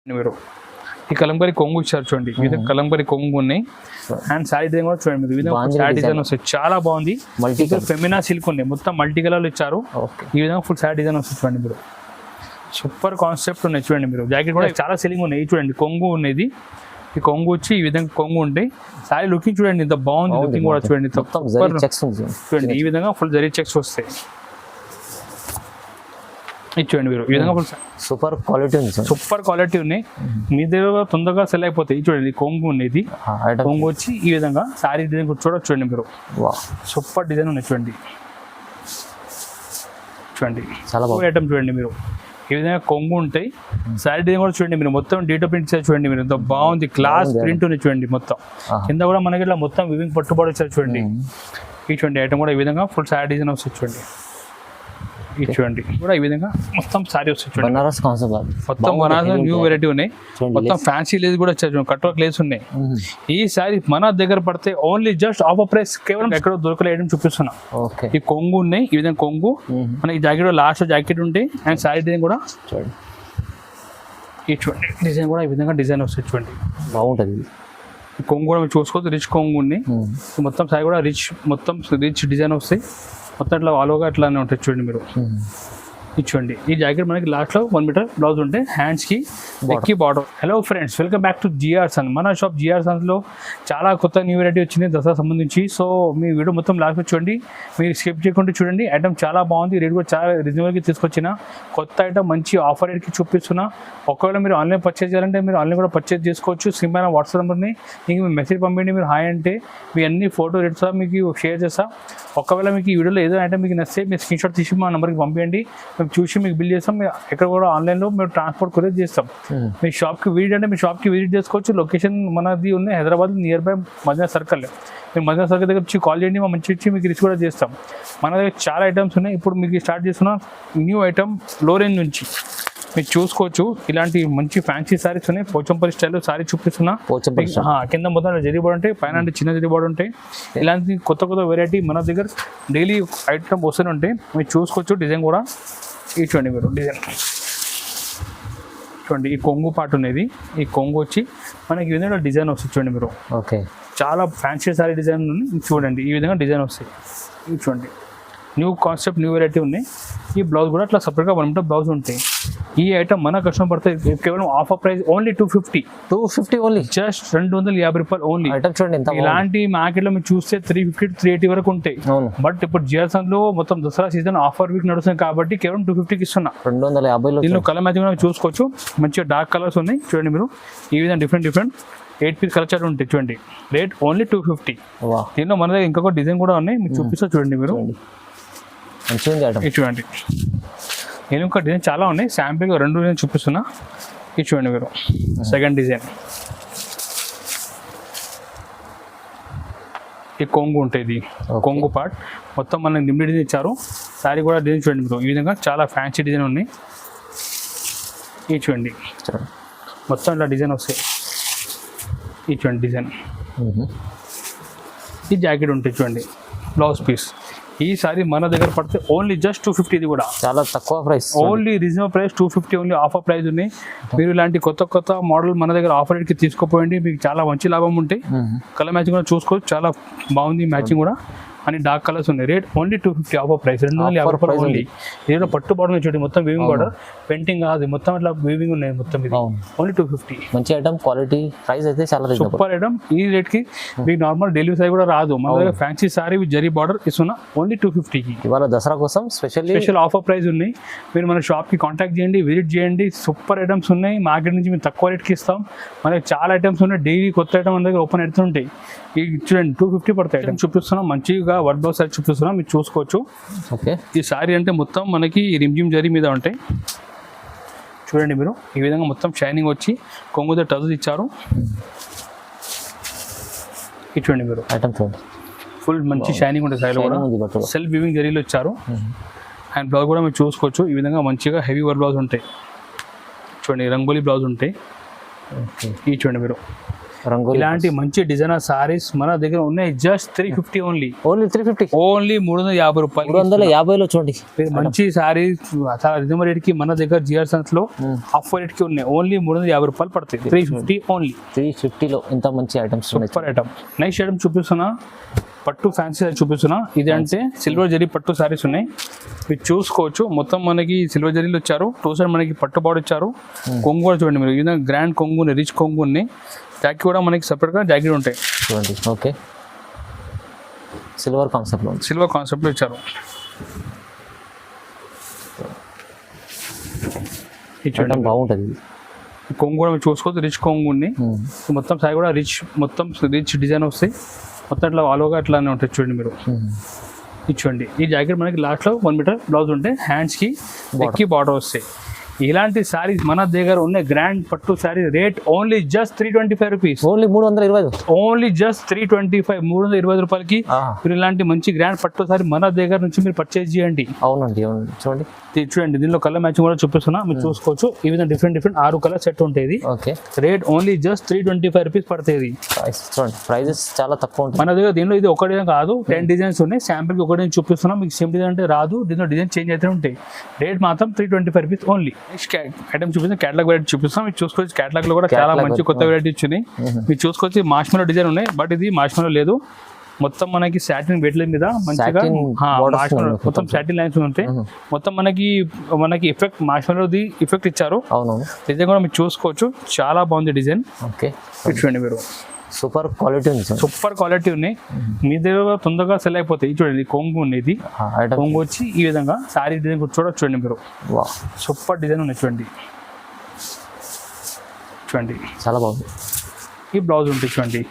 మీరు ఈ కలంబరి కొంగు ఇచ్చారు చూడండి, ఈ విధంగా కలంబరి కొంగు ఉన్నాయి. అండ్ శారీ డిజైన్ కూడా చూడండి, మీరు ఈ విధంగా శారీ డిజైన్ వస్తుంది, చాలా బాగుంది. ఫెమినా సిల్క్ ఉన్నాయి, మొత్తం మల్టీ కలర్లు ఇచ్చారు. ఈ విధంగా ఫుల్ శారీ డిజైన్ వస్తుంది చూడండి. మీరు సూపర్ కాన్సెప్ట్ ఉన్నాయి చూడండి. మీరు జాకెట్ కూడా చాలా సెల్లింగ్ ఉన్నాయి చూడండి. కొంగు ఉన్నది, ఈ కొంగు వచ్చి ఈ విధంగా కొంగు ఉంటాయి. శారీ లుకింగ్ చూడండి ఎంత బాగుంది, లుకింగ్ కూడా చూడండి. చూడండి ఈ విధంగా ఫుల్ జరీ చెక్స్ వస్తాయి. ఇచ్చేయండి మీరు ఈ విధంగా ఫుల్ సూపర్ క్వాలిటీ ఉంది, సూపర్ క్వాలిటీ ఉన్నాయి. మీ దగ్గర తొందరగా సెల్ అయిపోతాయి. చూడండి కొంగు ఉన్నది, కొంగు వచ్చి ఈ విధంగా శారీ డిజైన్ చూడొచ్చు చూడండి. మీరు సూపర్ డిజైన్ ఉన్నాయి చూడండి. చూడండి చాలా బాగుంది ఐటమ్ చూడండి. మీరు ఈ విధంగా కొంగు ఉంటాయి, శారీ డిజైన్ కూడా చూడండి. మీరు మొత్తం డీటో ప్రింట్ చూడండి. మీరు ఎంత బాగుంది, క్లాస్ ప్రింట్ ఉంది చూడండి. మొత్తం కింద కూడా మనకి ఇట్లా మొత్తం వివింగ్ పట్టుబడి వచ్చారు చూడండి. ఈ చూడండి ఐటమ్ కూడా ఈ విధంగా ఫుల్ శారీ డిజైన్ వస్తుంది చూడండి. ఇది చూడండి కూడా ఈ విధంగా మొత్తం శారీ వస్తుంది చూడండి. బనారస్ కాన్సెప్ట్ మొత్తం బనారస్ న్యూ వెరైటీ ఉన్నాయి. మొత్తం ఫ్యాన్సీ లేస్ కూడా వచ్చాయి, కట్ వర్క్ లేస్ ఉన్నాయి. ఈ శారీ మన దగ్గర పడితే ఓన్లీ జస్ట్ ఆఫర్ ప్రైస్, కేవలం ఎక్కడో దొరకలే ఐటమ్ చూపిస్తున్నా. ఈ కొంగు ఉన్నాయి, ఈ విధంగా కొంగు మన ఈ జాకెట్ లాస్ట్ జాకెట్ ఉంటాయి. అండ్ శారీ డిజైన్ కూడా ఈ చూడండి, డిజైన్ కూడా ఈ విధంగా డిజైన్ వస్తుంది చూడండి, బాగుంటుంది. కొంగు కూడా మీరు చూసుకోవచ్చు, రిచ్ కొంగు ఉన్నాయి. మొత్తం శారీ కూడా రిచ్, మొత్తం రిచ్ డిజైన్ వస్తాయి. మొత్తం ఇట్లా ఆల్గా అట్లానే ఉంటుంది చూడండి. మీరు ఇచ్చుకోండి. ఈ జాకెట్ మనకి లాస్ట్లో 1 మీటర్ బ్లౌజ్ ఉంటే హ్యాండ్స్కి నెక్కి border. Hello friends, welcome back to GR son. మన షాప్ జిఆర్ సన్స్లో చాలా కొత్త న్యూ వెరైటీ వచ్చింది దసరా సంబంధించి. సో మీ వీడియో మొత్తం లాస్ట్ చూడండి, మీరు స్కిప్ చేయకుండా చూడండి. ఐటమ్ చాలా బాగుంది, రేట్ కూడా చాలా రీజనబుల్గా తీసుకొచ్చిన కొత్త ఐటమ్, మంచి ఆఫర్ రేట్కి చూపిస్తున్నా. ఒకవేళ మీరు ఆన్లైన్ పర్చేజ్ చేయాలంటే మీరు ఆన్లైన్ కూడా పర్చేజ్ చేసుకోవచ్చు. స్క్రీన్ పైన వాట్సాప్ నెంబర్ని మీకు మెసేజ్ పంపించండి. మీరు హాయ్ అంటే మీ అన్ని ఫోటో రేట్స్ మీకు షేర్ చేస్తా. ఒకవేళ మీకు ఈ వీడియోలో ఏదో ఐటమ్ మీకు నచ్చితే మీరు స్క్రీన్ షాట్ తీసి మా నెంబర్కి పంపించండి, మేము చూసి మీకు బిల్ చేస్తాం. ఎక్కడ కూడా ఆన్లైన్లో మేము ట్రాన్స్పోర్ట్ కొరియర్ చేస్తాం. మీ షాప్కి విజిట్ అంటే మీ షాప్కి విజిట్ చేసుకోవచ్చు. లొకేషన్ మనది ఉంది Hyderabad near by Madina circle. మీరు మదీనా సర్కిల్ దగ్గర వచ్చి కాల్ చేయండి, మా మంచి ఇచ్చి మీకు రిసీవ్ కూడా చేస్తాం. మన దగ్గర చాలా ఐటమ్స్ ఉన్నాయి. ఇప్పుడు మీకు స్టార్ట్ చేస్తున్న న్యూ ఐటమ్ లో రేంజ్ నుంచి మీరు చూసుకోవచ్చు. ఇలాంటి మంచి ఫ్యాన్సీ సారీస్ ఉన్నాయి. పోచంపల్లి స్టైల్లో సారీ చూపిస్తున్నా. కింద మొత్తం జరీ బోర్డు ఉంటాయి, పైన అంటే చిన్న జరీ బోర్డు ఉంటాయి. ఇలాంటి కొత్త కొత్త వెరైటీ మన దగ్గర డైలీ ఐటమ్ వస్తూనే ఉంటాయి. మీరు చూసుకోవచ్చు. డిజైన్ కూడా ఈ చూడండి, మీరు డిజైన్ చూడండి. ఈ కొంగు పార్ట్ ఉన్నది, ఈ కొంగు వచ్చి మనకి ఈ విధంగా డిజైన్ వస్తుంది చూడండి. మీరు ఓకే, చాలా ఫ్యాన్సీ సారీ డిజైన్ చూడండి. ఈ విధంగా డిజైన్ వస్తాయి. ఇది చూడండి, న్యూ కాన్సెప్ట్, న్యూ వెరైటీ ఉన్నాయి. ఈ బ్లౌజ్ కూడా అట్లా సపరేట్గా 1 మీటర్ బ్లౌజ్ ఉంటాయి. ఈ ఐటమ్ మన కస్టమర్ పడితే కేవలం offer price only 250 only, just 250 రూపాయలు ఓన్లీ. ఐటమ్ చూడండి, ఇలాంటి మార్కెట్లో మీరు చూస్తే 350 to 380 వరకు ఉంటాయి. బట్ ఇప్పుడు జిఆర్ సన్ లో మొత్తం దసరా సీజన్ ఆఫర్ వీక్ నడుస్తుంది కాబట్టి కేవలం 250కి ఇస్తున్నా. 250. దీనిలో కలర్ మ్యాచింగ్ కూడా చూసుకోవచ్చు. మంచిగా డార్క్ కలర్స్ ఉన్నాయి చూడండి. మీరు ఈ విధంగా డిఫరెంట్ 8 పీస్ కలర్ చార్ట్ ఉంటాయి చూడండి. Rate only 250. దీనిలో మన దగ్గర ఇంకొక డిజైన్ కూడా ఉన్నాయి, మీకు చూపిస్తా చూడండి. మీరు చూడండి, నేను ఇంకొక డిజైన్ చాలా ఉన్నాయి. శాంపిల్గా 2 డిజైన్ చూపిస్తున్నా. ఇది చూడండి, మీరు సెకండ్ డిజైన్. ఈ కొంగు ఉంటుంది, కొంగు పార్ట్ మొత్తం మనకి నిమ్మి డిజైన్ ఇచ్చారు. శారీ కూడా డిజైన్ చూడండి. మీరు ఈ విధంగా చాలా ఫ్యాన్సీ డిజైన్ ఉన్నాయి. ఇది చూడండి, మొత్తం ఇలా డిజైన్ వస్తాయి. ఇది చూడండి డిజైన్. ఈ జాకెట్ ఉంటుంది చూడండి, బ్లౌజ్ పీస్. ఈ సారీ మన దగ్గర పడితే ఓన్లీ జస్ట్ 250. ఇది కూడా చాలా తక్కువ price, only reasonable price 250 only. Offer price ఉన్నాయి. మీరు ఇలాంటి కొత్త కొత్త మోడల్ మన దగ్గర ఆఫర్ రేట్కి తీసుకోపోయింది, మీకు చాలా మంచి లాభం ఉంటాయి. కలర్ మ్యాచింగ్ కూడా చూసుకోవచ్చు, చాలా బాగుంది మ్యాచింగ్ కూడా. అని డార్క్ కలర్స్ ఉన్నాయి. రేట్ ఓన్లీ 250 ఆఫర్ ప్రైస్, 250 రూపాయలు ఓన్లీ. ఇది పట్టు బార్డర్ చూడండి, మొత్తం వీవింగ్ బార్డర్, పెయింటింగ్ కాదు, మొత్తం ఇట్లా వీవింగ్ ఉన్నాయి మొత్తం. ఇది ఓన్లీ 250. మంచి ఐటమ్, క్వాలిటీ, ప్రైస్ అయితే చాలా సూపర్ ఐటమ్. ఈ రేట్కి మీకు నార్మల్ డెలివరీ సారీ కూడా రాదు. మన దగ్గర fancy sorry with zari border ఇస్తున్నా ఓన్లీ 250కి. ఇవాళ దసరా కోసం స్పెషల్ ఆఫర్ ప్రైస్ ఉన్నాయి. మీరు మన షాప్కి కాంటాక్ట్ చేయండి, విజిట్ చేయండి. సూపర్ ఐటమ్స్ ఉన్నాయి. మార్కెట్ నుంచి మేము తక్కువ రేట్కి ఇస్తాం. మన దగ్గర చాలా ఐటమ్స్ ఉన్నాయి. డైలీ కొత్త ఐటమ్ మన దగ్గర ఓపెన్ అవుతుంటాయి. ఈ చూడండి 250 పడతాయి. ఐటమ్ చూపిస్తున్నాం, మంచిగా వర్క్ బ్లౌజ్ సారీ చూపిస్తున్నాం, మీరు చూసుకోవచ్చు. ఓకే, ఈ సారీ అంటే మొత్తం మనకి రిమ్జిమ్ జరీ మీద ఉంటాయి చూడండి. మీరు ఈ విధంగా మొత్తం షైనింగ్ వచ్చి కొంగుతో టజులు ఇచ్చారు. ఇది చూడండి, మీరు ఐటమ్ చూడండి, ఫుల్ మంచి షైనింగ్ ఉంటుంది. సారీలో కూడా సెల్ఫ్ వీవింగ్ జరీలో ఇచ్చారు. అండ్ బ్లౌజ్ కూడా మీరు చూసుకోవచ్చు. ఈ విధంగా మంచిగా హెవీ వర్క్ బ్లౌజ్ ఉంటాయి చూడండి, రంగోలీ బ్లౌజ్ ఉంటాయి. ఈ చూడండి, మీరు రంగోలీ ఇలాంటి మంచి డిజైనర్ సారీస్ మన దగ్గర ఉన్నాయి జస్ట్ 350 ఓన్లీ. ఓన్లీ 350, ఓన్లీ 350 రూపాయలు. 350లో చూడండి మంచి సారీస్ చాలా రిజనబుల్ రేట్ కి మన దగ్గర జిఆర్ సన్స్ లో ఆఫ్ రేట్ కి ఉన్నాయి. ఓన్లీ 350 రూపాయలు పడుతుంది. 350 ఓన్లీ. 350లో ఇంత మంచి ఐటమ్స్ ఉన్నాయి. Super item. నెక్స్ట్ ఐటమ్ చూపిస్తున్నా, పట్టు ఫ్యాన్సీ సారీ చూపిస్తున్నా. ఇది అంటే సిల్వర్ జరీ పట్టు సారీస్ ఉన్నాయి. మీరు చూసుకోవచ్చు. మొత్తం మనకి సిల్వర్ జరీలు వచ్చారు. టూ సైడ్ మనకి పట్టు బార్డర్ ఇచ్చారు. కొంగు కూడా చూడండి మీరు. ఇది గ్రాండ్ కొంగు ఉన్నాయి, రిచ్ కొంగు ఉన్నాయి. జాకెట్ కూడా మనకి సెపరేట్ గా జాకెట్ ఉంటాయి చూడండి. ఓకే, సిల్వర్ కాన్సెప్ట్ లో సిల్వర్ కాన్సెప్ట్ లో ఇచ్చారు. ఐటమ్ బాగుంటుంది. కొంగు కూడా మీరు చూసుకోవచ్చు. రిచ్ కొంగు ఉన్నాయి. మొత్తం సారీ కూడా మొత్తం రిచ్ డిజైన్ వస్తాయి. మొత్తం అట్లా ఆలోగా అట్లానే ఉంటుంది చూడండి మీరు. ఇచ్చండి. ఈ జాకెట్ మనకి లాస్ట్ లో 1 మీటర్ బ్లౌజ్ ఉంటే హ్యాండ్స్ కి నెక్కి బార్డర్ వస్తాయి. ఇలాంటి సారీస్ మన దగ్గర ఉన్నాయి. గ్రాండ్ పట్టు sorry rate only just 325 rupees. Only 325. Only just 325, 320 రూపాయలకి మీరు ఇలాంటి మంచి గ్రాండ్ పట్టు సారీ మన దగ్గర నుంచి మీరు పర్చేజ్ చేయండి. అవునండి, అవునండి. చూడండి, చూడండి. దీనిలో కలర్ మ్యాచింగ్ కూడా చూపిస్తున్నా, మీరు చూసుకోవచ్చు. ఈ విధంగా డిఫరెంట్ 6 కలర్ సెట్ ఉంటుంది. Okay, rate only just 325 rupees పడుతుంది. చూడండి, ప్రైజెస్ చాలా తక్కువ ఉంటుంది మన దగ్గర. దీనిలో ఇది ఒకటి కాదు, 10 డిజైన్స్ ఉన్నాయి. శాంపుల్ కి ఒకటి చూపిస్తున్నా. మీకు సేమ్ డిజైన్ అంటే రాదు. దీనిలో డిజైన్ చేంజ్ అయితే ఉంటాయి. రేట్ మాత్రం 325 రూపీస్ ఓన్లీ. నెక్స్ట్ ఐటమ్ చూపిస్తాం, క్యాటలాగ్ వెరైటీ చూపిస్తాం. మీరు చూసుకోవచ్చు. క్యాటలాగ్ లో కూడా చాలా మంచి కొత్త వెరైటీ వచ్చింది. మీరు చూసుకోవచ్చు. మార్ష్మెలో డిజైన్ ఉన్నాయి, బట్ ఇది మార్ష్మెలో లేదు. మొత్తం మనకి సాటిన్ బెట్ల మీద మంచిగా మొత్తం సాటిన్ లైన్స్ ఉంటాయి. మొత్తం మనకి ఎఫెక్ట్ మార్ష్మెలోది ఎఫెక్ట్ ఇచ్చారు. అవునవును. డిజైన్ కూడా మీరు చూసుకోవచ్చు. చాలా బాగుంది డిజైన్. ఓకే, చూడండి మీరు. సూపర్ క్వాలిటీ ఉంది. సూపర్ క్వాలిటీ ఉన్నాయి. మీ దగ్గర తొందరగా సెల్ అయిపోతాయి. చూడండి, కొంగు ఉన్నది. కొంగు వచ్చి ఈ విధంగా సారీ డిజైన్ చూడండి మీరు. సూపర్ డిజైన్ ఉన్నాయి. చూడండి చాలా బాగుంది. ఈ బ్లౌజ్ ఉంటుంది. చూడండి,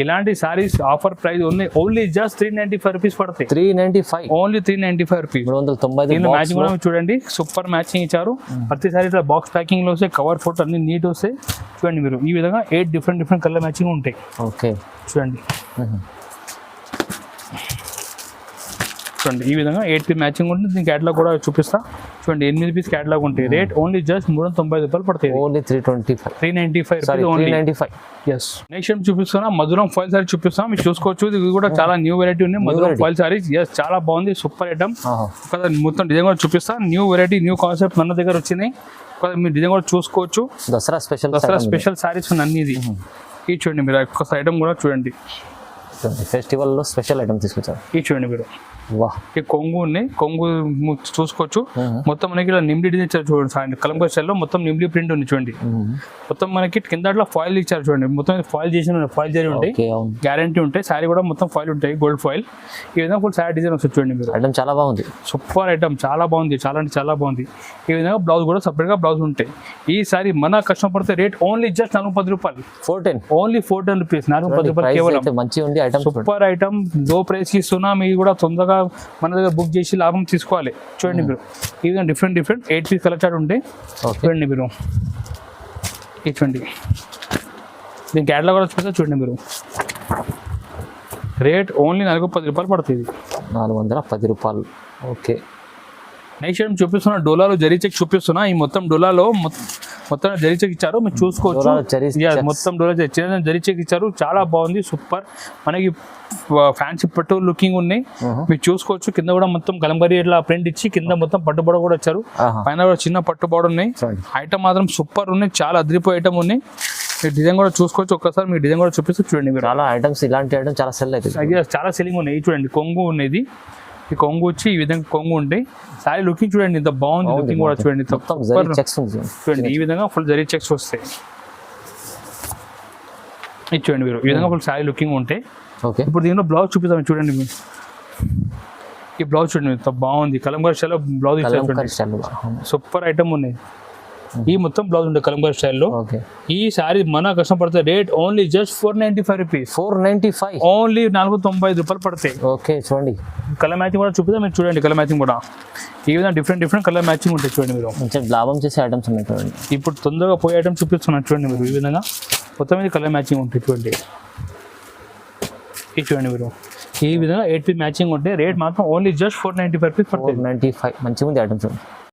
ఇలాంటి సారీస్ ఆఫర్ ప్రైస్ ఉన్నాయి. ఓన్లీ జస్ట్ 395 రూపీస్ పడతాయి. 395, ఓన్లీ 395 రూపీస్. 390. మ్యాచింగ్ కూడా చూడండి. సూపర్ మ్యాచింగ్ ఇచ్చారు. ప్రతి సారీ ఇట్లా బాక్స్ ప్యాకింగ్ లో వస్తాయి. కవర్ ఫోటో అన్ని నీట్ వస్తాయి. చూడండి మీరు. ఈ విధంగా 8 డిఫరెంట్ కలర్ మ్యాచింగ్ ఉంటాయి. ఓకే, చూడండి. చూడండి, ఈ విధంగా 8 పీస్ మ్యాచింగ్ ఉంటుంది. దీని క్యాటలాగ్ కూడా చూపిస్తా. చూడండి, 8 పీస్ క్యాటలాగ్ ఉంటాయి. రేట్ ఓన్లీ జస్ట్ 390 రూపాయలు పడతాయి. ఓన్లీ 395. 395. ఎస్. నెక్స్ట్ టైం చూపిస్తున్నా, మధురం ఫాయిల్ సారీ చూపిస్తాం. మీరు చూసుకోవచ్చు. ఇది కూడా చాలా న్యూ వెరైటీ ఉన్నాయి. మధురం ఫాయిల్ సారీస్. ఎస్, చాలా బాగుంది. Super item. మొత్తం డిజైన్ కూడా చూపిస్తా. న్యూ వెరైటీ, న్యూ కాన్సెప్ట్ మన దగ్గర వచ్చినాయి. మీరు డిజైన్ కూడా చూసుకోవచ్చు. దసరా స్పెషల్ సారీస్ ఉన్నాయి అన్ని. ఇది చూడండి మీరు. ఒక్క ఐటమ్ కూడా చూడండి. ఫెస్టివల్ లో స్పెషల్ ఐటమ్ తీసుకొచ్చారు. చూడండి మీరు. ఈ కొంగు ఉన్నాయి. కొంగు చూసుకోవచ్చు. మొత్తం మనకి ఇలా నిమ్లీ డిజైన్ ఇచ్చారు. చూడండి, కలంబర్ స్టైల్ లో మొత్తం నిమ్లీ ప్రింట్ ఉంది. చూడండి, మొత్తం మనకి కింద ఫాయిల్ ఇచ్చారు. చూడండి, మొత్తం ఫాయిల్ చేసిన ఫాయిల్ జరీ ఉంటాయి. గ్యారంటీ ఉంటాయి. సారీ కూడా మొత్తం ఫాయిల్ ఉంటాయి, గోల్డ్ ఫాయిల్. ఈ విధంగా ఫుల్ సారీ డిజైన్ వస్తుంది. చూడండి మీరు. ఐటమ్ చాలా బాగుంది. Super item. చాలా బాగుంది. చాలా అంటే చాలా బాగుంది. ఈ విధంగా బ్లౌజ్ కూడా సపరేట్ గా బ్లౌజ్ ఉంటాయి. ఈ సారీ మన కస్టమర్ పడితే రేట్ ఓన్లీ జస్ట్ 410 రూపాయలు. 410. Only 410 rupees. 410 రూపాయలు కేవలం. మంచిగా ఉంది ఐటమ్. Super item. లో ప్రైస్ కి ఇస్తున్నా. మీరు కూడా తొందరగా మన దగ్గర బుక్ చేసి లాభం తీసుకోవాలి. చూడండి మీరు. ఈ విధంగా డిఫరెంట్ 8 పీస్ కలర్ చార్ట్ ఉంటాయి. చూడండి మీరు. చూడండి, దీని క్యాటలాగ్ కూడా చూపిస్తే. చూడండి మీరు. రేట్ ఓన్లీ 410 రూపాయలు పడుతుంది. 410 రూపాయలు. ఓకే. నెక్స్ట్ టైం చూపిస్తున్నా, డోలాలో జరీ చెక్ చూపిస్తున్నా. ఈ మొత్తం డోలాలో మొత్తం జరీ చెక్ ఇచ్చారు. మీరు చూసుకోవచ్చు. మొత్తం డోలా జరీ చెక్ ఇచ్చారు. చాలా బాగుంది. సూపర్. మనకి ఫ్యాన్సీ పట్టు లుకింగ్ ఉన్నాయి. మీరు చూసుకోవచ్చు. కింద కూడా మొత్తం కలంబరీ ఇట్లా ప్రింట్ ఇచ్చి కింద మొత్తం పట్టుబడ కూడా వచ్చారు. పైన కూడా చిన్న పట్టుబడ ఉన్నాయి. ఐటమ్ మాత్రం సూపర్ ఉన్నాయి. చాలా అదిరిపోయే ఐటమ్ ఉన్నాయి. మీరు డిజైన్ కూడా చూసుకోవచ్చు. ఒక్కసారి మీ డిజైన్ కూడా చూపిస్తే. చూడండి మీరు. చాలా ఐటమ్స్, ఇలాంటి ఐటమ్ చాలా సెల్ అవుతుంది. చాలా సెల్లింగ్ ఉన్నాయి. చూడండి, కొంగు ఉన్నది. ఈ కొంగు వచ్చి ఈ విధంగా కొంగు ఉంటాయి. సారీ లుకింగ్ చూడండి, ఇంత బాగుంది. లుకింగ్ కూడా చూడండి. చూడండి, ఈ విధంగా ఫుల్ జరీ చెక్స్ వస్తాయి. ఇది చూడండి మీరు. ఈ విధంగా ఫుల్ సారీ లుకింగ్ ఉంటాయి. ఇప్పుడు దీనిలో బ్లౌజ్ చూపిస్తాం. చూడండి మీరు. ఈ బ్లౌజ్ చూడండి, ఇంత బాగుంది. కలంబర్ స్టైల్లో బ్లౌజ్ ఇచ్చారు. సూపర్ ఐటమ్ ఉన్నాయి. ఈ మొత్తం బ్లౌజ్ ఉంటుంది కలంబర్ స్టైల్లో. ఈ సారీ మన కష్టం పడితే rate only just 495 rupees. 495. Only 495 రూపాయలు పడతాయి. ఓకే, చూడండి. కలర్ మ్యాచింగ్ కూడా చూపిస్తే మీరు. చూడండి, కలర్ మ్యాచింగ్ కూడా ఈ విధంగా డిఫరెంట్ కలర్ మ్యాచింగ్ ఉంటాయి. చూడండి మీరు. లాభం చేసే ఐటమ్స్ ఉన్నాయి. చూడండి, ఇప్పుడు తొందరగా పోయే ఐటమ్ చూపిస్తున్నాను. చూడండి మీరు. ఈ విధంగా మొత్తం మీద కలర్ మ్యాచింగ్ ఉంటాయి. చూడండి, ఇది చూడండి మీరు. ఈ విధంగా 8 పీస్ మ్యాచింగ్ ఉంటాయి. రేట్ మాత్రం ఓన్లీ జస్ట్ 495 రూపీస్ పడుతుంది. 495. మంచిగా ఉంది ఐటమ్స్.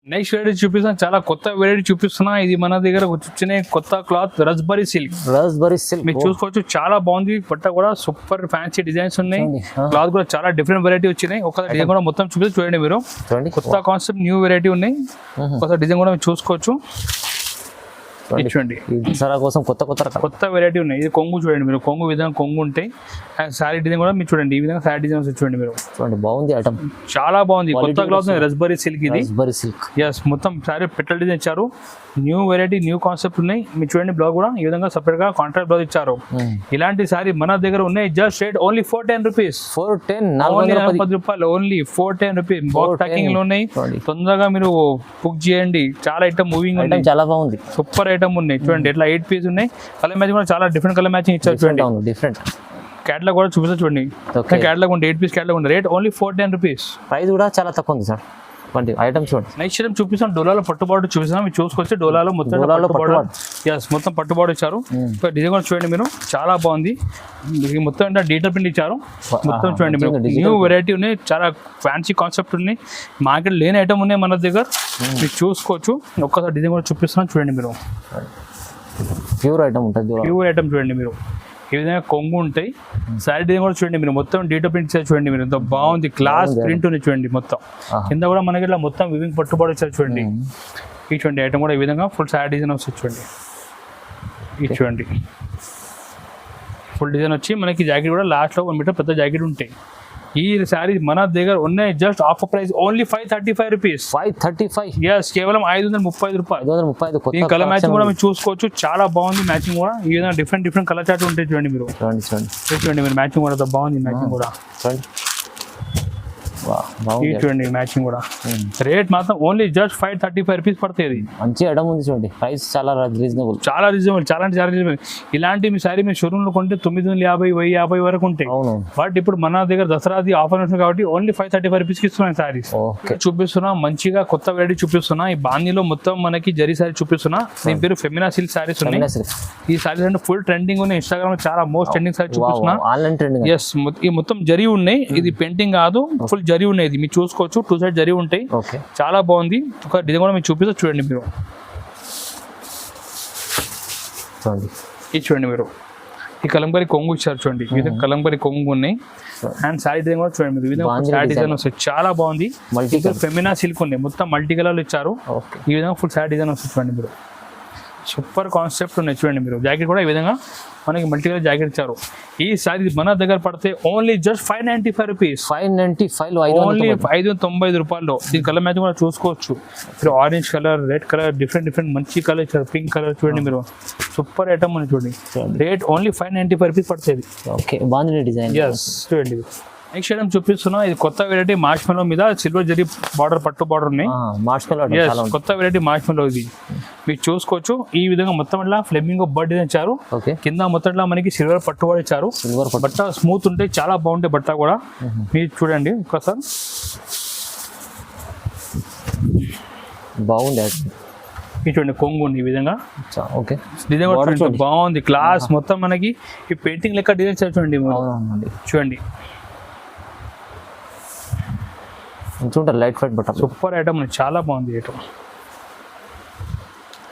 నెక్స్ట్ వెరైటీ చూపిస్తున్నా, చాలా కొత్త వెరైటీ చూపిస్తున్నా. ఇది మన దగ్గర వచ్చిన కొత్త cloth raspberry silk. Raspberry silk మీరు చూసుకోవచ్చు, చాలా బాగుంది. బట్ట కూడా సూపర్ ఫ్యాన్సీ డిజైన్స్ ఉన్నాయి. క్లాత్ కూడా చాలా డిఫరెంట్ వెరైటీ వచ్చినాయి. ఒక డిజైన్ కూడా మొత్తం చూపిస్తే చూడండి మీరు. చూడండి కొత్త కాన్సెప్ట్ న్యూ వెరైటీ ఉన్నాయి. కొత్త డిజైన్ కూడా మీరు చూసుకోవచ్చు. ఇది చూడండి, దసరా కోసం కొత్త కొత్త రకాలు కొత్త వెరైటీ ఉన్నాయి. ఇది కొంగు చూడండి మీరు, కొంగు విధంగా కొంగు ఉంటాయి. అండ్ శారీ డిజైన్ కూడా మీరు చూడండి, ఈ విధంగా శారీ డిజైన్స్ చూడండి మీరు. చూడండి బాగుంది ఐటమ్, చాలా బాగుంది. కొత్త క్లాత్ రస్బరీ సిల్క్ ఇది. రాస్బెర్రీ సిల్క్ ఎస్, మొత్తం శారీ పెట్రోల్ డిజైన్ ఇచ్చారు. న్యూ వెరైటీ న్యూ కాన్సెప్ట్ ఉన్నాయి. మీరు చూడండి, బ్లౌజ్ కూడా ఈ విధంగా సపరేట్ గా కాంట్రాక్ట్ బ్లౌజ్ ఇచ్చారు. ఇలాంటి శారీ మన దగ్గర ఉన్నాయి. Just rate only 410 rupees. 410 రూపాయలు ఓన్లీ 410 రూపీస్. బాక్స్ ప్యాకింగ్ లో ఉన్నాయి. తొందరగా మీరు బుక్ చేయండి. చాలా ఐటమ్ మూవింగ్ ఉన్నాయి, చాలా బాగుంది. సూపర్ ఐటమ్ ఉన్నాయి. చూడండి ఎట్లా 8 పీస్ ఉన్నాయి. కలర్ మ్యాచింగ్ కూడా చాలా డిఫరెంట్ కలర్ మ్యాచింగ్ ఇచ్చారు. చూడండి డిఫరెంట్ క్యాటలాగ్ కూడా చూపిస్తా చూడండి. క్యాటలాగ్ ఉంది, 8 పీస్ క్యాటలాగ్ ఉంది. Rate only 410 rupees. ప్రైస్ కూడా చాలా తక్కువ ఉంది సార్. ఐటమ్ చూడండి. నెక్స్ట్ ఐటమ్ చూపిస్తాం, డోలాలో పట్టుబాటు చూపిస్తాం. మీరు చూసుకొచ్చి డోలాలో మొత్తం మొత్తం పట్టుబాటు ఇచ్చారు. డిజైన్ కూడా చూడండి మీరు, చాలా బాగుంది. మొత్తం అంటే డీటెయిల్ ప్రింట్ ఇచ్చారు. మొత్తం చూడండి మీరు, న్యూ వెరైటీ ఉన్నాయి. చాలా ఫ్యాన్సీ కాన్సెప్ట్ ఉన్నాయి. మార్కెట్ లేని ఐటమ్ ఉన్నాయి మన దగ్గర, మీరు చూసుకోవచ్చు. ఒక్కసారి డిజైన్ కూడా చూపిస్తున్నాం చూడండి మీరు. ప్యూర్ ఐటమ్ ఉంటుంది, ప్యూర్ ఐటమ్ చూడండి మీరు. ఈ విధంగా కొంగు ఉంటాయి. శారీ డిజైన్ కూడా చూడండి మీరు, మొత్తం డీటెయిల్ ప్రింట్ చూడండి మీరు. ఎంత బాగుంది, క్లాస్ ప్రింట్ ఉంది చూడండి. మొత్తం కింద కూడా మనకి ఇట్లా మొత్తం వివింగ్ పట్టుబడి వచ్చారు చూడండి. ఈ చూడండి ఐటమ్ కూడా ఈ విధంగా ఫుల్ శారీ డిజైన్ వస్తుంది చూడండి. ఇది చూడండి ఫుల్ డిజైన్ వచ్చి మనకి జాకెట్ కూడా లాస్ట్లో 1 మీటర్ పెద్ద జాకెట్ ఉంటాయి. ఈ శారీ మన దగ్గర ఉన్నాయి. Just offer price only 535 rupees. 535. Yes, కేవలం 535 రూపాయలు. 535. ఈ కలర్ మ్యాచింగ్ కూడా మీరు చూసుకోవచ్చు, చాలా బాగుంది. మ్యాచింగ్ కూడా ఈ విధంగా డిఫరెంట్ కలర్ చార్ట్ ఉంటాయి చూడండి మీరు. చూడండి మీరు, మ్యాచింగ్ కూడా బాగుంది. మ్యాచింగ్ కూడా చూడండి, మ్యాచింగ్ కూడా. రేట్ మాత్రం ఓన్లీ జస్ట్ 535 రూపీస్ పడుతుంది. మంచి ఐటమ్ ఉంది చూడండి. ప్రైస్ చాలా రీజనబుల్, చాలా రీజనబుల్, చాలా రీజనబుల్. ఇలాంటి మీ సారీ మీ షోరూమ్ లో కొంటే 950, 1050 వరకు ఉంటాయి. బట్ ఇప్పుడు మన దగ్గర దసరాది ఆఫర్ ఉంటుంది కాబట్టి ఓన్లీ 535 రూపీస్ కి ఇస్తున్నాయి సారీస్. చూపిస్తున్నా మంచిగా కొత్త వెరైటీ చూపిస్తున్నా. ఈ బాందీలో మొత్తం మనకి జరీ సారీ చూపిస్తున్నా. దీని పేరు ఫెమినా సిల్క్ సారీస్ ఉన్నాయి. ఈ సారీస్ అంటే ఫుల్ ట్రెండింగ్ ఉన్నాయి. ఇన్స్టాగ్రామ్ లో చాలా మోస్ట్ ట్రెండింగ్ సారీ చూపిస్తున్నా. ఎస్, ఈ మొత్తం జరీ ఉన్నాయి. ఇది పెయింటింగ్ కాదు, ఫుల్ జరీ ఉన్నాయి. మీరు చూసుకోవచ్చు, 2 సైడ్ జరీ ఉంటాయి. చాలా బాగుంది. ఒక డిజైన్ కూడా మీరు చూపిస్తా చూడండి మీరు. ఇది చూడండి మీరు, ఈ కలంబరి కొంగు ఇచ్చారు చూడండి. ఈ విధంగా కలంబరి కొంగు ఉన్నాయి. అండ్ శారీ డిజైన్ కూడా చూడండి మీరు. ఈ విధంగా శారీ డిజైన్ వస్తుంది, చాలా బాగుంది. ఫెమినా సిల్క్ ఉంది, మొత్తం మల్టీ కలర్లు ఇచ్చారు. ఈ విధంగా ఫుల్ శారీ డిజైన్ వస్తుంది చూడండి మీరు. సూపర్ కాన్సెప్ట్ ఉన్నాయి చూడండి మీరు. జాకెట్ కూడా ఈ విధంగా మనకి మల్టీ కలర్ జాకెట్ ఇచ్చారు. ఈ సారీ మన దగ్గర పడితే ఓన్లీ జస్ట్ 595 రూపీస్. 595, ఓన్లీ 595 రూపాయల్లో. దీని కలర్ మ్యాచ్ కూడా చూసుకోవచ్చు మీరు. Orange colour, red colour, different మంచి కలర్ ఇచ్చారు. పింక్ కలర్ చూడండి మీరు. సూపర్ ఐటమ్ అని చూడండి. రేట్ ఓన్లీ 595 రూపీస్ పడుతుంది. ఓకే, బాగుంది డిజైన్. ఎస్, చూడండి. నెక్స్ట్ ఐటమ్ చూపిస్తున్నా. ఇది కొత్త వెరైటీ మార్చ్ మెలో మీద సిల్వర్ జరీ బార్డర్, పట్టు బార్డర్ ఉన్నాయి. కొత్త వెరైటీ మార్చ్ మెలో ఇది మీరు చూసుకోవచ్చు. ఈ విధంగా మొత్తం ఇట్లా ఫ్లెమింగో బర్డ్ డిజైన్ ఇచ్చారు. కింద మొత్తం ఇట్లా మనకి సిల్వర్ పట్టు బార్డర్ ఇచ్చారు. బట్ట స్మూత్ ఉంటాయి, చాలా బాగుంటాయి బట్ట కూడా. మీరు చూడండి ఒకసారి, బాగుంది. ఇది చూడండి కొంగు ఉంది ఈ విధంగా. ఓకే, డిజైన్ కూడా బాగుంది. క్లాస్ మొత్తం మనకి ఈ పెయింటింగ్ లెక్క డిజైన్ చూడండి. చూడండి లైట్ ఫైట్ బట్ట, సూపర్ ఐటమ్, చాలా బాగుంది ఐటమ్.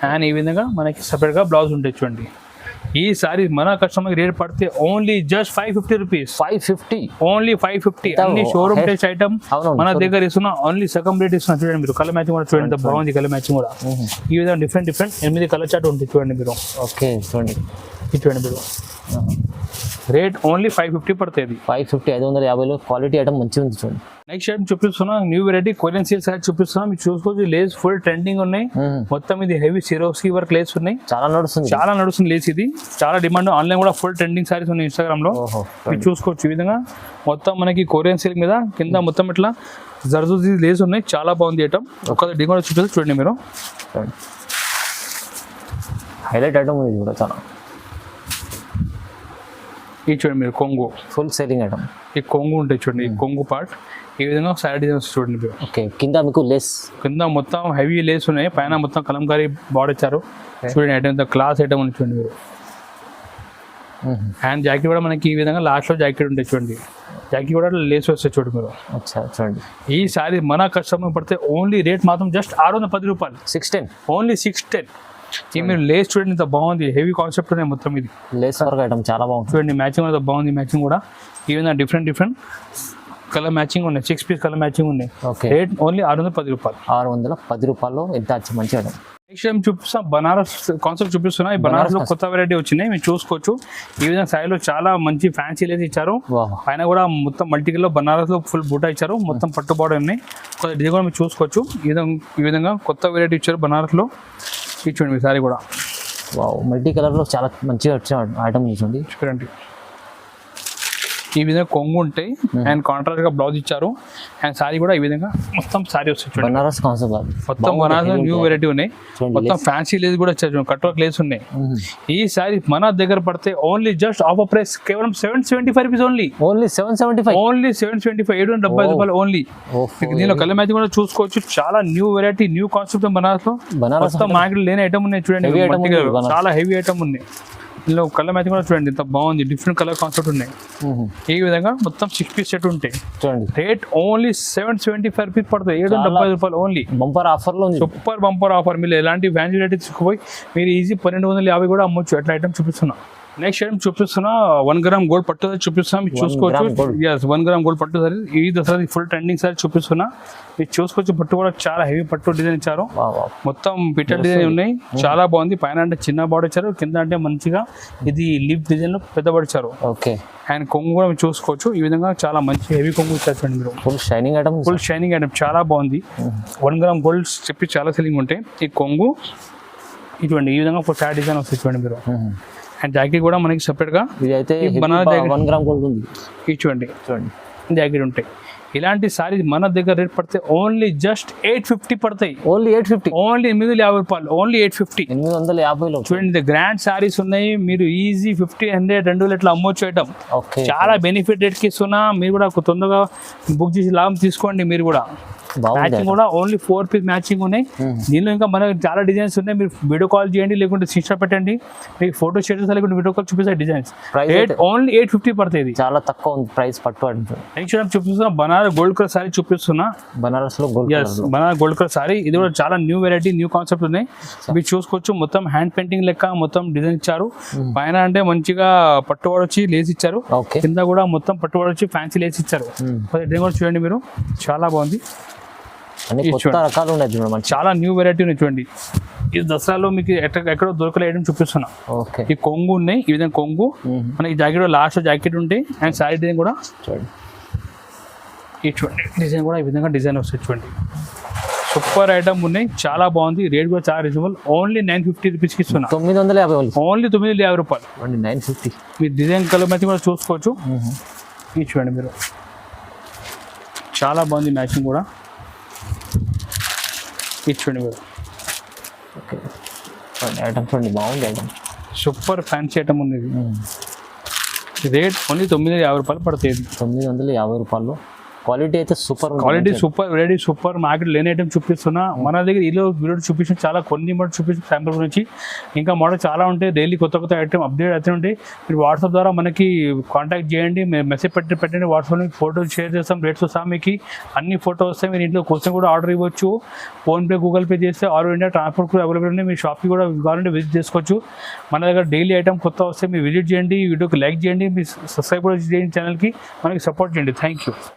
అండ్ ఈ విధంగా మనకి సపరేట్గా బ్లౌజ్ ఉంటాయి చూడండి. ఈ సారీ మన కస్టమర్ రేట్ పడితే ఓన్లీ జస్ట్ 550 రూపీస్. 550, ఓన్లీ 550. అన్ని షోరూమ్ టెస్ట్ ఐటమ్ మన దగ్గర ఇస్తున్నా. ఓన్లీ సగం రేట్ ఇస్తున్నా చూడండి మీరు. కలర్ మ్యాచింగ్ కూడా చూడండి, బాగుంది కలర్ మ్యాచింగ్ కూడా. ఈ విధంగా డిఫరెంట్ 8 కలర్ చార్ట్ ఉంటుంది చూడండి మీరు. ఓకే, చూడండి ఇది చూడండి మీరు. రేట్ ఓన్లీ 550 పడుతుంది. 550, 550లో క్వాలిటీ ఐటమ్ మంచిగా ఉంది చూడండి. నెక్స్ట్ ఐటమ్ చూపిస్తున్నా, new variety Korean silk sorry చూపిస్తున్నా. మీరు చూసుకోవచ్చు, లేస్ ఫుల్ ట్రెండింగ్ ఉన్నాయి. మొత్తం ఇది హెవీ సిరోస్కి వర్క్ లేస్ ఉన్నాయి. చాలా నడుస్తుంది లేస్. ఇది చాలా డిమాండ్. ఆన్లైన్ కూడా ఫుల్ ట్రెండింగ్ సారీస్ ఉన్నాయి ఇన్స్టాగ్రామ్ లో. మీరు చూసుకోవచ్చు ఈ విధంగా మొత్తం మనకి కొరియన్ సిల్క్ మీద కింద మొత్తం ఇట్లా జర్దోజీ లేస్ ఉన్నాయి. చాలా బాగుంది ఐటమ్. ఒక డిమాండ్ చూపిస్తే చూడండి మీరు. హైలైట్ ఐటమ్ ఉంది కూడా చాలా. ఈ చూడండి మీరు, కొంగు ఫుల్ సేలింగ్ ఐటమ్. ఈ కొంగు ఉంటాయి చూడండి, ఈ కొంగు పార్ట్ ఈ విధంగా సైడ్ డిజైన్స్ చూడండి మీరు. ఓకే, కింద మీకు లేస్, కింద మొత్తం హెవీ లేస్ ఉన్నాయి. పైన మొత్తం కలంకారీ బార్డర్ ఇచ్చారు చూడండి. ఐటమ్ క్లాస్ ఐటమ్ ఉంది చూడండి మీరు. హ్యాండ్ జాకెట్ కూడా మనకి ఈ విధంగా లాస్ట్లో జాకెట్ ఉంటాయి చూడండి. జాకీ కూడా లేస్ వస్తాయి చూడు మీరు. అచ్చా చూడండి ఈ సారీ మన కస్టమర్ పడితే ఓన్లీ రేట్ మాత్రం జస్ట్ 610 రూపాయలు, 610 ఓన్లీ 610. ఈ మీరు లేస్ చూడండి ఇంత బాగుంది, హెవీ కాన్సెప్ట్ ఉన్నాయి మొత్తం ఇది. లేస్ వర్క్ ఐటమ్ చాలా బాగుంది చూడండి మ్యాచింగ్ అంత బాగుంది, మ్యాచింగ్ కూడా ఈ విధంగా డిఫరెంట్ కలర్ మ్యాచింగ్ ఉన్నాయి, 6 పీస్ కలర్ మ్యాచింగ్ ఉన్నాయి. ఓకే రేట్ ఓన్లీ 610 రూపాయలు. 610 రూపాయల్లో ఎంత మంచి ఐటమ్. నెక్స్ట్ టైం చూపిస్తాం బనారస్ కాన్సెప్ట్ చూపిస్తున్నా. ఈ బనారస్ లో కొత్త వెరైటీ వచ్చినాయి, మీరు చూసుకోవచ్చు. ఈ విధంగా సారీలో చాలా మంచి ఫ్యాన్సీ లేస్ ఇచ్చారు, పైన కూడా మొత్తం మల్టీ కలర్ బనారస్ లో ఫుల్ బూటా ఇచ్చారు, మొత్తం పట్టుబాటు ఉన్నాయి. ఇది కూడా మీరు చూసుకోవచ్చు. ఈ విధంగా కొత్త వెరైటీ ఇచ్చారు బనారస్ లో. ఇచ్చుకోండి మీ సారీ కూడా మల్టీ కలర్ లో చాలా మంచిగా వచ్చే ఐటమ్ చూడండి. చూడండి ఈ విధంగా కొంగు ఉంటాయి అండ్ కాంట్రాస్ట్ గా బ్లౌజ్ ఇచ్చారు అండ్ సారీ కూడా ఈ విధంగా మొత్తం సారీ వస్తుంది. బనారస్ కాన్సెప్ట్ మొత్తం బనారస్ న్యూ వెరైటీ ఉన్నాయి, మొత్తం ఫ్యాన్సీ లేస్ కూడా వచ్చారు, కట్ వర్క్ లేస్ ఉన్నాయి. ఈ సారీ మన దగ్గర పడితే ఓన్లీ జస్ట్ ఆఫర్ ప్రైస్ కేవలం 775 రూపీస్ ఓన్లీ. ఓన్లీ 775 ఓన్లీ 775, 770 రూపాయలు ఓన్లీ. దీనిలో కలర్ మ్యాచింగ్ కూడా చూసుకోవచ్చు. చాలా new variety new concept Banaras లో. మొత్తం మార్కెట్ లేని ఐటమ్ ఉన్నాయి చూడండి, చాలా హెవీ ఐటమ్ ఉన్నాయి. ఇందులో కలర్ మ్యాచింగ్ కూడా చూడండి ఎంత బాగుంది, డిఫరెంట్ కలర్ కాన్సెప్ట్ ఉన్నాయి. ఈ విధంగా మొత్తం 6 పీస్ సెట్ ఉంటాయి. చూడండి రేట్ ఓన్లీ 775 రూపీస్ పడుతుంది, 770 రూపాయలు ఓన్లీ. బంపర్ ఆఫర్ లో ఉంది, సూపర్ బంపర్ ఆఫర్. మీరు ఎలాంటి ఫ్యాన్సీ వెరైటీ తీసుకుపోయి మీరు ఈజీ 1250 కూడా అమ్మొచ్చు. అట్లా ఐటమ్ చూపిస్తున్నా. నెక్స్ట్ ఐటమ్ చూపిస్తున్నా 1 గ్రామ్ గోల్డ్ పట్టు సారీ చూపిస్తున్నా, మీరు చూసుకోవచ్చు. 1 గ్రామ్ గోల్డ్ పట్టు సారీ ఈ దసరా ఫుల్ ట్రెండింగ్ సారీ చూపిస్తున్నా, మీరు చూసుకోవచ్చు. పట్టు కూడా చాలా హెవీ పట్టు డిజైన్ ఇచ్చారు, మొత్తం పిటర్ డిజైన్ ఉన్నాయి, చాలా బాగుంది. పైన అంటే చిన్న బార్డర్ ఇచ్చారు, కింద అంటే మంచిగా ఇది లీఫ్ డిజైన్ లో పెద్ద బార్డర్ ఇచ్చారు. ఓకే అండ్ కొంగు కూడా మీరు చూసుకోవచ్చు. ఈ విధంగా చాలా మంచి హెవీ కొంగు ఇచ్చారు మీరు. Full shining item, full shining item చాలా బాగుంది. 1 గ్రామ్ గోల్డ్ చెప్పి చాలా సెల్లింగ్ ఉంటాయి. ఈ కొంగు ఇటువంటి ఈ విధంగా ఫ్లాట్ డిజైన్ వస్తుంది చూడండి మీరు. అండ్ జాకెట్ కూడా మనకి సెపరేట్ గా ఇది అయితే 1 గ్రామ్ గోల్డ్ ఉంది. చూడండి జాకెట్ ఉంటాయి. ఇలాంటి సారీ మన దగ్గర రేట్ పడితే ఓన్లీ జస్ట్ 850 పడతాయి. ఓన్లీ 850, ఓన్లీ 850 రూపాయలు, ఓన్లీ 850. 850 చూడండి గ్రాండ్ సారీస్ ఉన్నాయి, మీరు ఈజీ 50, 100, 200 ఇట్లా అమ్మొచ్చు ఐటమ్. చాలా బెనిఫిట్ రేట్ కి ఇస్తున్నా, మీరు కూడా తొందరగా బుక్ చేసి లాభం తీసుకోండి. మీరు కూడా మ్యాచింగ్ కూడా ఓన్లీ 4 పీస్ మ్యాచింగ్ ఉన్నాయి. దీనిలో ఇంకా మనకు చాలా డిజైన్స్ ఉన్నాయి. మీరు వీడియో కాల్ చేయండి, లేకుంటే స్క్రీన్‌షాట్ పెట్టండి, మీకు ఫోటో షేర్ చేస్తే లేకుంటే వీడియో కాల్ చూపిస్తాయి డిజైన్స్. రేట్ ఓన్లీ 850 పడుతుంది, చాలా తక్కువ ఉంది ప్రైస్ పట్టు. నెక్స్ట్ చూపిస్తున్నా బనారస్ గోల్డ్ కలర్ సారీ చూపిస్తున్నా. బనారస్ లో gold, Banaras gold colour sorry. ఇది కూడా చాలా న్యూ వెరైటీ న్యూ కాన్సెప్ట్ ఉన్నాయి, మీరు చూసుకోవచ్చు. మొత్తం హ్యాండ్ పెయింటింగ్ లెక్క మొత్తం డిజైన్ ఇచ్చారు. పైన అంటే మంచిగా పట్టుబడి వచ్చి లేస్ ఇచ్చారు, కింద కూడా మొత్తం పట్టుబడి వచ్చి ఫ్యాన్సీ లేస్ ఇచ్చారు. ఇది కూడా చూడండి మీరు, చాలా బాగుంది. రకాలు ఉన్నాయి చూడండి, చాలా న్యూ వెరైటీ ఉన్నాయి చూడండి. ఈ దసరాలో మీకు ఎక్కడో దొరకలేయడం చూపిస్తున్నా. ఈ కొంగు ఉన్నాయి, ఈ విధంగా కొంగు మనకి జాకెట్ లాస్ట్ జాకెట్ ఉంటాయి. అండ్ సారీ డిజైన్ కూడా చూడండి, ఈ చూడండి డిజైన్ కూడా ఈ విధంగా డిజైన్ వస్తుంది చూడండి. సూపర్ ఐటమ్ ఉన్నాయి, చాలా బాగుంది. రేట్ కూడా చాలా రీజనబుల్, ఓన్లీ 950 రూపీస్కి ఇస్తున్నా. 950, ఓన్లీ 950 రూపాయలు, 950. మీరు డిజైన్ కలర్ మ్యాచింగ్ కూడా చూసుకోవచ్చు. ఇది చూడండి మీరు, చాలా బాగుంది మ్యాచింగ్ కూడా. ఇచ్చుకోండి మీరు. ఓకే ఐటమ్ చూడండి, బాగుంది ఐటమ్, సూపర్ ఫ్యాన్సీ ఐటమ్ ఉంది. రేట్ ఓన్లీ 950 రూపాయలు పడుతుంది. 950 రూపాయలు. క్వాలిటీ అయితే super, quality super, variety super. Market లేని ఐటమ్ చూపిస్తున్నా. మన దగ్గర ఈలో వీడియో చూపించిన చాలా కొన్ని మోడల్ చూపించిన శాంపుల్ గురించి. ఇంకా మోడల్ చాలా ఉంటాయి, డైలీ కొత్త ఐటమ్ అప్డేట్ అవుతూ ఉంటాయి. మీరు వాట్సాప్ ద్వారా మనకి కాంటాక్ట్ చేయండి, మెసేజ్ పెట్టండి. వాట్సాప్లో ఫోటోలు షేర్ చేస్తాం, రేట్స్ వస్తాం. మీకు అన్ని ఫోటోస్ వస్తాయి. మీరు ఇంట్లో కోసం కూడా ఆర్డర్ ఇవ్వచ్చు. ఫోన్పే, గూగుల్ పే చేస్తే ఆల్ ఇండియా ట్రాన్స్పోర్ట్ కూడా అవైలబుల్ ఉంది. మీ షాప్కి కూడా కావాలంటే విజిట్ చేసుకోవచ్చు. మన దగ్గర డైలీ ఐటమ్ కొత్త వస్తే మీరు విజిట్ చేయండి, వీడియోకి లైక్ చేయండి, మీ సబ్స్క్రైబ్ కూడా చేయండి, ఛానల్కి మనకి సపోర్ట్ చేయండి. Thank you.